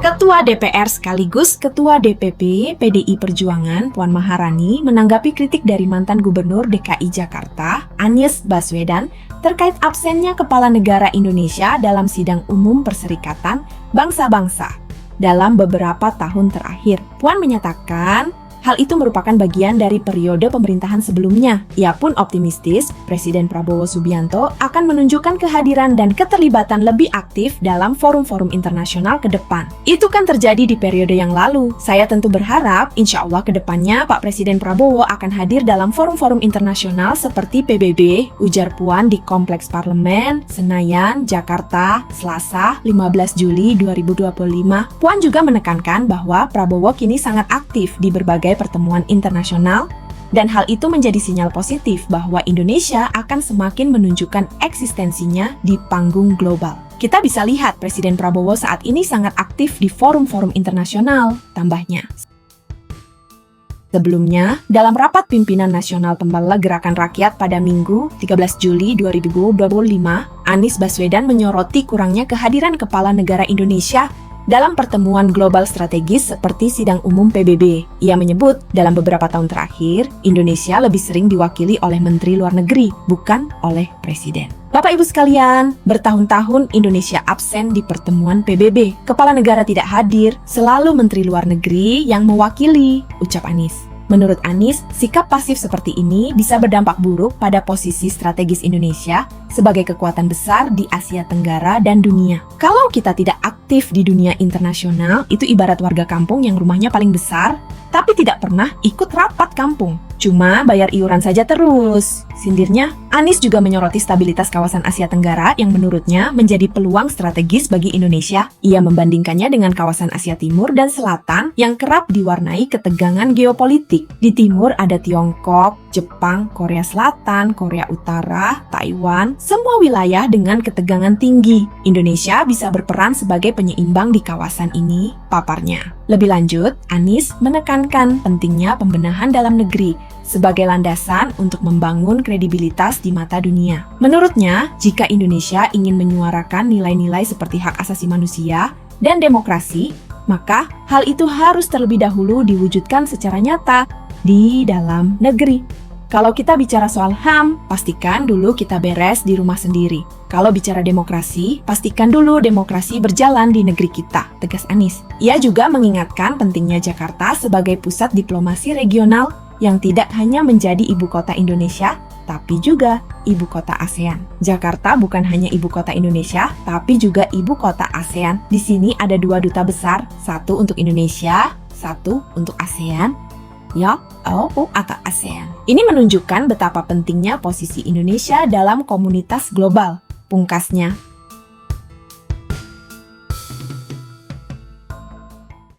Ketua DPR sekaligus Ketua DPP PDI Perjuangan Puan Maharani menanggapi kritik dari mantan Gubernur DKI Jakarta, Anies Baswedan, terkait absennya Kepala Negara Indonesia dalam sidang umum Perserikatan Bangsa-Bangsa. Dalam beberapa tahun terakhir, Puan menyatakan hal itu merupakan bagian dari periode pemerintahan sebelumnya. Ia pun optimistis Presiden Prabowo Subianto akan menunjukkan kehadiran dan keterlibatan lebih aktif dalam forum-forum internasional ke depan. Itu kan terjadi di periode yang lalu. Saya tentu berharap insya Allah ke depannya Pak Presiden Prabowo akan hadir dalam forum-forum internasional seperti PBB, ujar Puan di Kompleks Parlemen, Senayan, Jakarta, Selasa, 15 Juli 2025. Puan juga menekankan bahwa Prabowo kini sangat aktif di berbagai pertemuan internasional dan hal itu menjadi sinyal positif bahwa Indonesia akan semakin menunjukkan eksistensinya di panggung global. Kita bisa lihat Presiden Prabowo saat ini sangat aktif di forum-forum internasional, tambahnya. Sebelumnya, dalam rapat pimpinan nasional Pembela Gerakan Rakyat pada Minggu 13 Juli 2025, Anies Baswedan menyoroti kurangnya kehadiran Kepala Negara Indonesia dalam pertemuan global strategis seperti sidang umum PBB. Ia menyebut, dalam beberapa tahun terakhir, Indonesia lebih sering diwakili oleh Menteri Luar Negeri, bukan oleh Presiden. Bapak Ibu sekalian, bertahun-tahun Indonesia absen di pertemuan PBB. Kepala negara tidak hadir, selalu Menteri Luar Negeri yang mewakili, ucap Anies. Menurut Anies, sikap pasif seperti ini bisa berdampak buruk pada posisi strategis Indonesia sebagai kekuatan besar di Asia Tenggara dan dunia. Kalau kita tidak aktif di dunia internasional, itu ibarat warga kampung yang rumahnya paling besar, tapi tidak pernah ikut rapat kampung. Cuma bayar iuran saja terus, sindirnya. Anies juga menyoroti stabilitas kawasan Asia Tenggara yang menurutnya menjadi peluang strategis bagi Indonesia. Ia membandingkannya dengan kawasan Asia Timur dan Selatan yang kerap diwarnai ketegangan geopolitik. Di timur ada Tiongkok, Jepang, Korea Selatan, Korea Utara, Taiwan, semua wilayah dengan ketegangan tinggi. Indonesia bisa berperan sebagai penyeimbang di kawasan ini, paparnya. Lebih lanjut, Anies menekankan pentingnya pembenahan dalam negeri sebagai landasan untuk membangun kredibilitas di mata dunia. Menurutnya, jika Indonesia ingin menyuarakan nilai-nilai seperti hak asasi manusia dan demokrasi, maka hal itu harus terlebih dahulu diwujudkan secara nyata di dalam negeri. Kalau kita bicara soal HAM, pastikan dulu kita beres di rumah sendiri. Kalau bicara demokrasi, pastikan dulu demokrasi berjalan di negeri kita, tegas Anies. Ia juga mengingatkan pentingnya Jakarta sebagai pusat diplomasi regional yang tidak hanya menjadi ibu kota Indonesia, tapi juga ibu kota ASEAN. Jakarta bukan hanya ibu kota Indonesia, tapi juga ibu kota ASEAN. Di sini ada 2 duta besar, satu untuk Indonesia, satu untuk ASEAN. atau ASEAN. Ini menunjukkan betapa pentingnya posisi Indonesia dalam komunitas global. Pungkasnya,